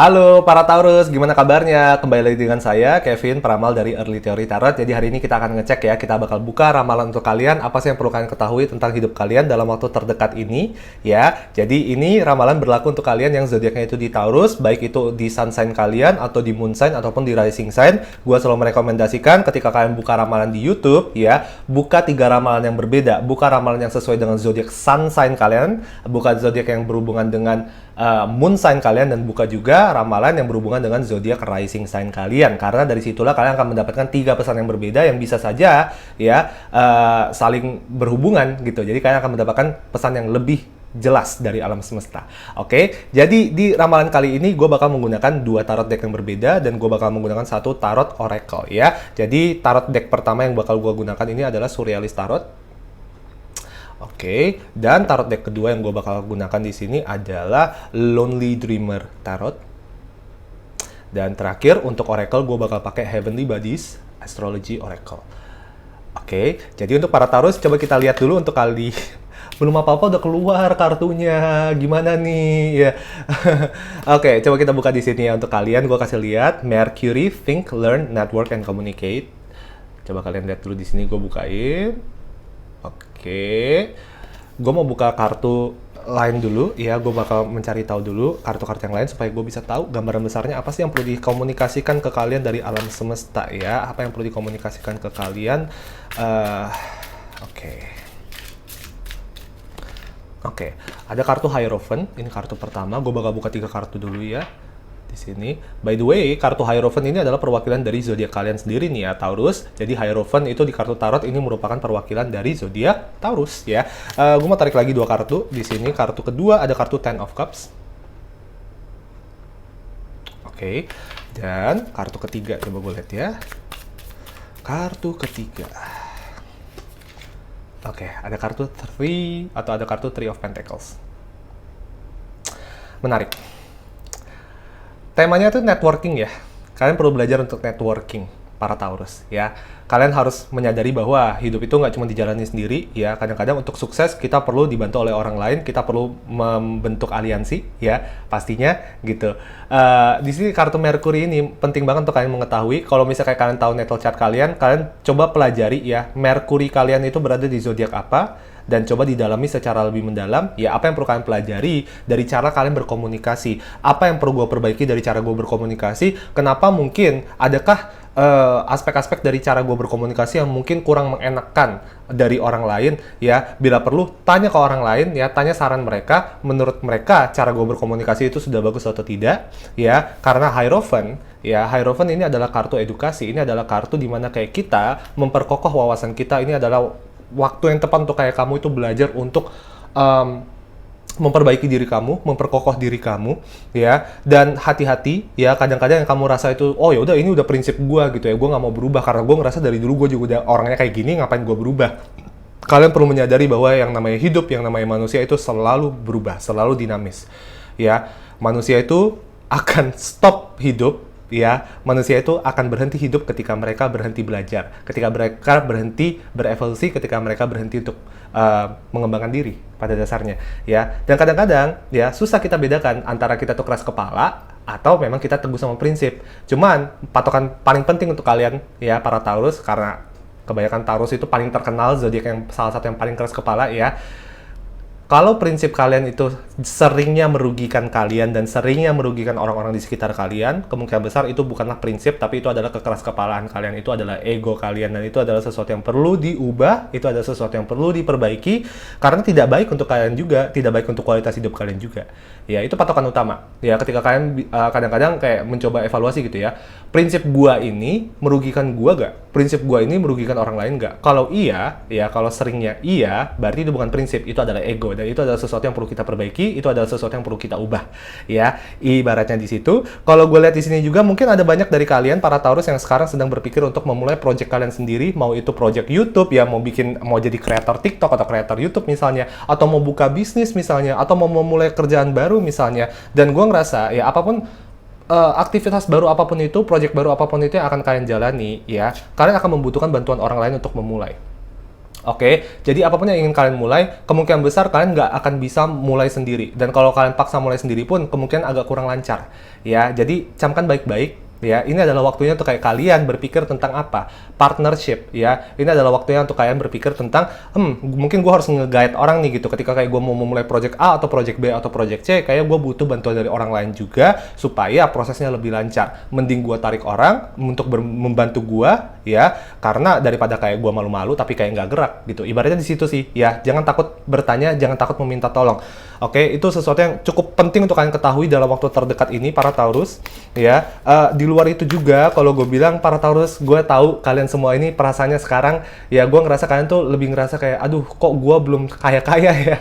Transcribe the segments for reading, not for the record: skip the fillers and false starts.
Halo para Taurus, gimana kabarnya? Kembali lagi dengan saya, Kevin, peramal dari Early Theory Tarot. Jadi hari ini kita akan ngecek ya, kita bakal buka ramalan untuk kalian, apa sih yang perlu kalian ketahui tentang hidup kalian dalam waktu terdekat ini, ya. Jadi ini ramalan berlaku untuk kalian yang zodiaknya itu di Taurus, baik itu di sun sign kalian, atau di moon sign, ataupun di rising sign. Gua selalu merekomendasikan ketika kalian buka ramalan di YouTube, ya, buka 3 ramalan yang berbeda. Buka ramalan yang sesuai dengan zodiak sun sign kalian, buka zodiak yang berhubungan dengan moon sign kalian, dan buka juga ramalan yang berhubungan dengan zodiak rising sign kalian, karena dari situlah kalian akan mendapatkan 3 pesan yang berbeda yang bisa saja ya saling berhubungan gitu. Jadi kalian akan mendapatkan pesan yang lebih jelas dari alam semesta. Oke, jadi di ramalan kali ini gue bakal menggunakan 2 tarot deck yang berbeda, dan gue bakal menggunakan 1 tarot oracle ya. Jadi tarot deck pertama yang bakal gue gunakan ini adalah Surrealist Tarot. Oke, dan tarot deck kedua yang gue bakal gunakan di sini adalah Lonely Dreamer Tarot. Dan terakhir untuk oracle gue bakal pakai Heavenly Bodies Astrology Oracle. Oke, jadi untuk para Taurus coba kita lihat dulu untuk kali belum apa-apa udah keluar kartunya. Gimana nih ya? Oke, coba kita buka di sini ya untuk kalian. Gue kasih lihat Mercury, Think, Learn, Network, and Communicate. Coba kalian lihat dulu di sini, gue bukain. Oke, gue mau buka kartu lain dulu ya, gue bakal mencari tahu dulu kartu-kartu yang lain supaya gue bisa tahu gambaran besarnya apa sih yang perlu dikomunikasikan ke kalian dari alam semesta ya, apa yang perlu dikomunikasikan ke kalian. Oke, ada kartu Hierophant, ini kartu pertama, gue bakal buka 3 kartu dulu ya. Di sini. By the way, kartu Hierophant ini adalah perwakilan dari zodiak kalian sendiri nih ya, Taurus. Jadi Hierophant itu di kartu tarot ini merupakan perwakilan dari zodiak Taurus ya. Gue mau tarik lagi 2 kartu. Di sini kartu kedua ada kartu Ten of Cups. Oke. Dan kartu ketiga coba gue lihat ya. Kartu ketiga. Oke, ada kartu Three of Pentacles. Menarik. Temanya tuh networking ya. Kalian perlu belajar untuk networking, para Taurus ya. Kalian harus menyadari bahwa hidup itu nggak cuma dijalani sendiri ya. Kadang-kadang untuk sukses kita perlu dibantu oleh orang lain, kita perlu membentuk aliansi ya, pastinya gitu. Di sini kartu Mercury ini penting banget untuk kalian mengetahui. Kalau misalnya kalian tahu natal chart kalian, kalian coba pelajari ya, Mercury kalian itu berada di zodiak apa, dan coba didalami secara lebih mendalam, ya apa yang perlu kalian pelajari dari cara kalian berkomunikasi, apa yang perlu gue perbaiki dari cara gue berkomunikasi, kenapa mungkin, adakah aspek-aspek dari cara gue berkomunikasi yang mungkin kurang mengenakan dari orang lain, ya bila perlu tanya ke orang lain, ya tanya saran mereka, menurut mereka cara gue berkomunikasi itu sudah bagus atau tidak, ya karena Hierophant, ya Hierophant ini adalah kartu edukasi, ini adalah kartu dimana kayak kita memperkokoh wawasan kita, ini adalah waktu yang tepat untuk kayak kamu itu belajar untuk memperbaiki diri kamu, memperkokoh diri kamu, ya. Dan hati-hati, ya kadang-kadang yang kamu rasa itu, oh ya udah ini udah prinsip gua gitu ya, gua nggak mau berubah karena gua ngerasa dari dulu gua juga udah orangnya kayak gini, ngapain gua berubah? Kalian perlu menyadari bahwa yang namanya hidup, yang namanya manusia itu selalu berubah, selalu dinamis, ya. Manusia itu akan stop hidup. Ya, manusia itu akan berhenti hidup ketika mereka berhenti belajar, ketika mereka berhenti berevolusi, ketika mereka berhenti untuk mengembangkan diri pada dasarnya, ya. Dan kadang-kadang, ya susah kita bedakan antara kita tuh keras kepala atau memang kita teguh sama prinsip. Cuman patokan paling penting untuk kalian, ya para Taurus, karena kebanyakan Taurus itu paling terkenal zodiak yang salah satu yang paling keras kepala, ya. Kalau prinsip kalian itu seringnya merugikan kalian dan seringnya merugikan orang-orang di sekitar kalian, kemungkinan besar itu bukanlah prinsip, tapi itu adalah kekeras-kepalaan kalian, itu adalah ego kalian, dan itu adalah sesuatu yang perlu diubah, itu adalah sesuatu yang perlu diperbaiki, karena tidak baik untuk kalian juga, tidak baik untuk kualitas hidup kalian juga. Ya, itu patokan utama. Ya, ketika kalian kadang-kadang kayak mencoba evaluasi gitu ya, prinsip gua ini merugikan gua gak? Prinsip gua ini merugikan orang lain gak? Kalau iya, ya kalau seringnya iya, berarti itu bukan prinsip, itu adalah ego. Dan itu adalah sesuatu yang perlu kita perbaiki, itu adalah sesuatu yang perlu kita ubah, ya. Ibaratnya di situ. Kalau gue lihat di sini juga mungkin ada banyak dari kalian para Taurus yang sekarang sedang berpikir untuk memulai project kalian sendiri, mau itu project YouTube ya, mau jadi kreator TikTok atau kreator YouTube misalnya, atau mau buka bisnis misalnya, atau mau memulai kerjaan baru misalnya. Dan gue ngerasa ya apapun aktivitas baru apapun itu, project baru apapun itu yang akan kalian jalani, ya, kalian akan membutuhkan bantuan orang lain untuk memulai. Oke, jadi apapun yang ingin kalian mulai, kemungkinan besar kalian nggak akan bisa mulai sendiri. Dan kalau kalian paksa mulai sendiri pun, kemungkinan agak kurang lancar. Ya, jadi camkan baik-baik. Ya, ini adalah waktunya untuk kayak kalian berpikir tentang apa? Partnership, ya. Ini adalah waktunya untuk kalian berpikir tentang, mungkin gue harus nge-guide orang nih gitu. Ketika kayak gue mau memulai project A atau project B atau project C, kayak gue butuh bantuan dari orang lain juga supaya prosesnya lebih lancar. Mending gue tarik orang untuk membantu gue, ya, karena daripada kayak gue malu-malu tapi kayak nggak gerak gitu. Ibaratnya di situ sih, ya. Jangan takut bertanya, jangan takut meminta tolong. Oke, itu sesuatu yang cukup penting untuk kalian ketahui dalam waktu terdekat ini, para Taurus. Ya, di luar itu juga, kalau gue bilang para Taurus, gue tahu kalian semua ini perasaannya sekarang, ya gue ngerasa kalian tuh lebih ngerasa kayak, aduh, kok gue belum kaya-kaya ya.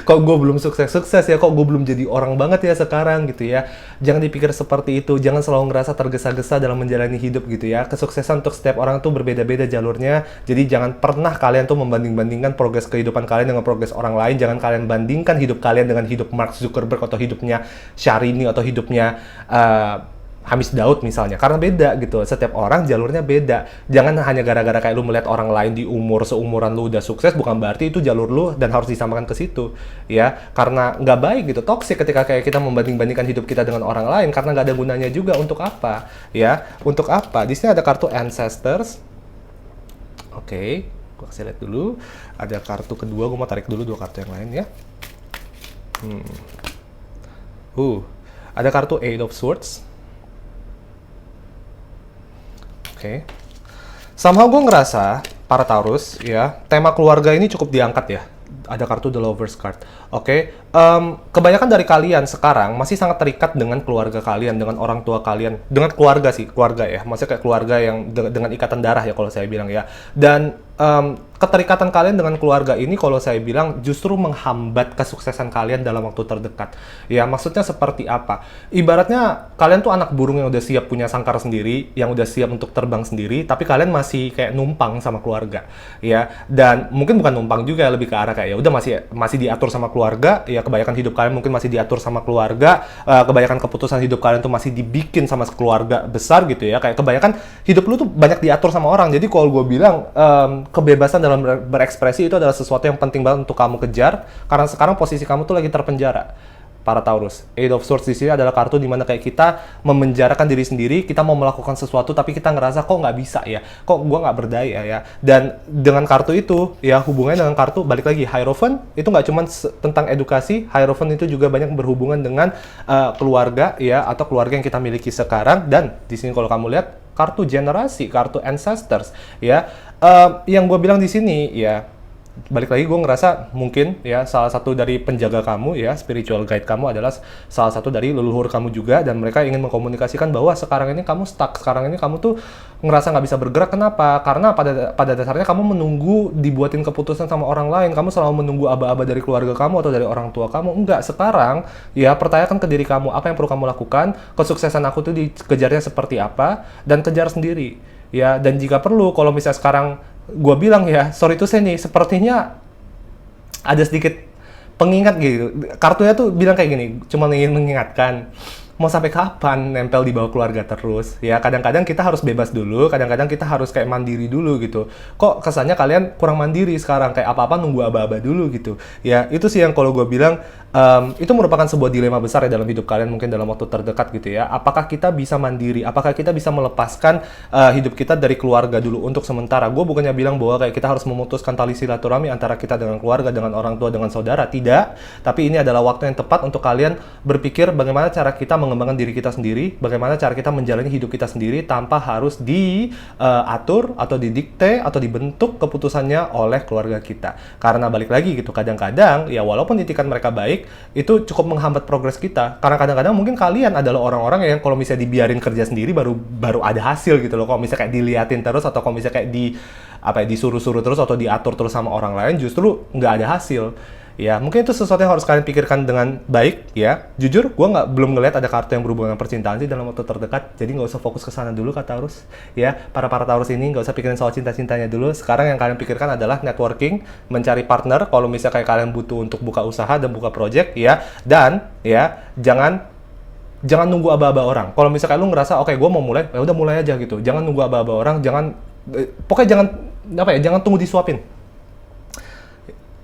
Kok gue belum sukses-sukses ya, kok gue belum jadi orang banget ya sekarang gitu ya. Jangan dipikir seperti itu, jangan selalu ngerasa tergesa-gesa dalam menjalani hidup gitu ya. Kesuksesan untuk setiap orang tuh berbeda-beda jalurnya, jadi jangan pernah kalian tuh membanding-bandingkan progres kehidupan kalian dengan progres orang lain. Jangan kalian bandingkan hidup kalian dengan hidup Mark Zuckerberg atau hidupnya Syahrini atau hidupnya Hamis Daud misalnya, karena beda gitu. Setiap orang jalurnya beda. Jangan hanya gara-gara kayak lu melihat orang lain di umur seumuran lu udah sukses, bukan berarti itu jalur lu dan harus disamakan ke situ, ya. Karena nggak baik gitu, toksik ketika kayak kita membanding-bandingkan hidup kita dengan orang lain, karena nggak ada gunanya juga. Untuk apa, ya? Untuk apa? Di sini ada kartu Ancestors. Oke, gua kasih lihat dulu. Ada kartu kedua, gua mau tarik dulu dua kartu yang lain ya. Ada kartu Eight of Swords. Oke. Somehow gue ngerasa, para Taurus, ya, tema keluarga ini cukup diangkat ya. Ada kartu The Lover's card. Oke. Kebanyakan dari kalian sekarang masih sangat terikat dengan keluarga kalian, dengan orang tua kalian. Dengan keluarga sih, keluarga ya. Maksudnya kayak keluarga yang dengan ikatan darah ya kalau saya bilang ya. Dan keterikatan kalian dengan keluarga ini kalau saya bilang justru menghambat kesuksesan kalian dalam waktu terdekat. Ya, maksudnya seperti apa? Ibaratnya kalian tuh anak burung yang udah siap punya sangkar sendiri, yang udah siap untuk terbang sendiri, tapi kalian masih kayak numpang sama keluarga. Ya, dan mungkin bukan numpang juga, lebih ke arah kayak ya udah masih diatur sama keluarga. Ya, kebanyakan hidup kalian mungkin masih diatur sama keluarga. Kebanyakan keputusan hidup kalian tuh masih dibikin sama keluarga besar gitu ya. Kayak kebanyakan hidup lu tuh banyak diatur sama orang. Jadi kalau gue bilang kebebasan dalam berekspresi itu adalah sesuatu yang penting banget untuk kamu kejar, karena sekarang posisi kamu tuh lagi terpenjara, para Taurus. Eight of Swords di sini adalah kartu dimana kayak kita memenjarakan diri sendiri, kita mau melakukan sesuatu tapi kita ngerasa kok nggak bisa ya, kok gua nggak berdaya ya. Dan dengan kartu itu ya, hubungannya dengan kartu balik lagi Hierophant itu nggak cuma tentang edukasi. Hierophant itu juga banyak berhubungan dengan keluarga ya, atau keluarga yang kita miliki sekarang. Dan di sini kalau kamu lihat kartu generasi, kartu ancestors ya. Yang gue bilang di sini ya, balik lagi gue ngerasa mungkin ya salah satu dari penjaga kamu ya, spiritual guide kamu adalah salah satu dari leluhur kamu juga, dan mereka ingin mengkomunikasikan bahwa sekarang ini kamu stuck, sekarang ini kamu tuh ngerasa nggak bisa bergerak. Kenapa? Karena pada dasarnya kamu menunggu dibuatin keputusan sama orang lain, kamu selalu menunggu aba-aba dari keluarga kamu atau dari orang tua kamu. Enggak, sekarang ya pertanyakan ke diri kamu, apa yang perlu kamu lakukan, kesuksesan aku tuh dikejarnya seperti apa, dan kejar sendiri ya. Dan jika perlu, kalau misalnya sekarang gue bilang ya, sorry to say nih, sepertinya ada sedikit pengingat gitu. Kartunya tuh bilang kayak gini, cuma ingin mengingatkan, mau sampai kapan nempel di bawah keluarga terus? Ya, kadang-kadang kita harus bebas dulu, kadang-kadang kita harus kayak mandiri dulu gitu. Kok kesannya kalian kurang mandiri sekarang, kayak apa-apa nunggu aba-aba dulu gitu. Ya, itu sih yang kalau gue bilang, itu merupakan sebuah dilema besar ya dalam hidup kalian mungkin dalam waktu terdekat gitu ya. Apakah kita bisa mandiri? Apakah kita bisa melepaskan hidup kita dari keluarga dulu untuk sementara? Gue bukannya bilang bahwa kayak kita harus memutuskan tali silaturahmi antara kita dengan keluarga, dengan orang tua, dengan saudara. Tidak. Tapi ini adalah waktu yang tepat untuk kalian berpikir bagaimana cara kita mengembangkan diri kita sendiri, bagaimana cara kita menjalani hidup kita sendiri tanpa harus diatur atau didikte atau dibentuk keputusannya oleh keluarga kita. Karena balik lagi gitu, kadang-kadang ya walaupun itikan mereka baik, itu cukup menghambat progres kita. Karena kadang-kadang mungkin kalian adalah orang-orang yang kalau misalnya dibiarin kerja sendiri baru ada hasil gitu loh. Kalau misalnya kayak diliatin terus, atau kalau misalnya kayak disuruh-suruh terus atau diatur terus sama orang lain, justru nggak ada hasil. Ya, mungkin itu sesuatu yang harus kalian pikirkan dengan baik ya. Jujur, gue belum ngeliat ada kartu yang berhubungan dengan percintaan sih dalam waktu terdekat. Jadi nggak usah fokus ke sana dulu, Kak Taurus. Ya, para Taurus ini nggak usah pikirin soal cinta-cintanya dulu. Sekarang yang kalian pikirkan adalah networking, mencari partner. Kalau misalnya kayak kalian butuh untuk buka usaha dan buka project ya. Dan ya, jangan nunggu aba-aba orang. Kalau misalnya lu ngerasa, oke, gue mau mulai, ya udah mulai aja gitu. Jangan nunggu aba-aba orang, pokoknya jangan apa ya, jangan tunggu disuapin.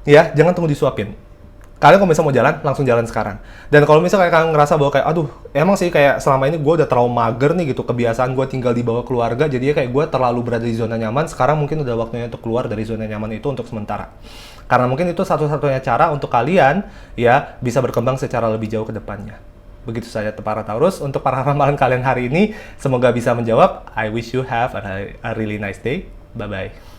Ya, jangan tunggu disuapin. Kalian kalau misalnya mau jalan, langsung jalan sekarang. Dan kalau misalnya kalian ngerasa bahwa kayak, aduh, emang sih kayak selama ini gue udah terlalu mager nih gitu, kebiasaan gue tinggal di bawah keluarga, jadinya kayak gue terlalu berada di zona nyaman, sekarang mungkin udah waktunya untuk keluar dari zona nyaman itu untuk sementara. Karena mungkin itu satu-satunya cara untuk kalian, ya, bisa berkembang secara lebih jauh ke depannya. Begitu saja para Taurus, untuk para ramalan kalian hari ini, semoga bisa menjawab. I wish you have a really nice day. Bye-bye.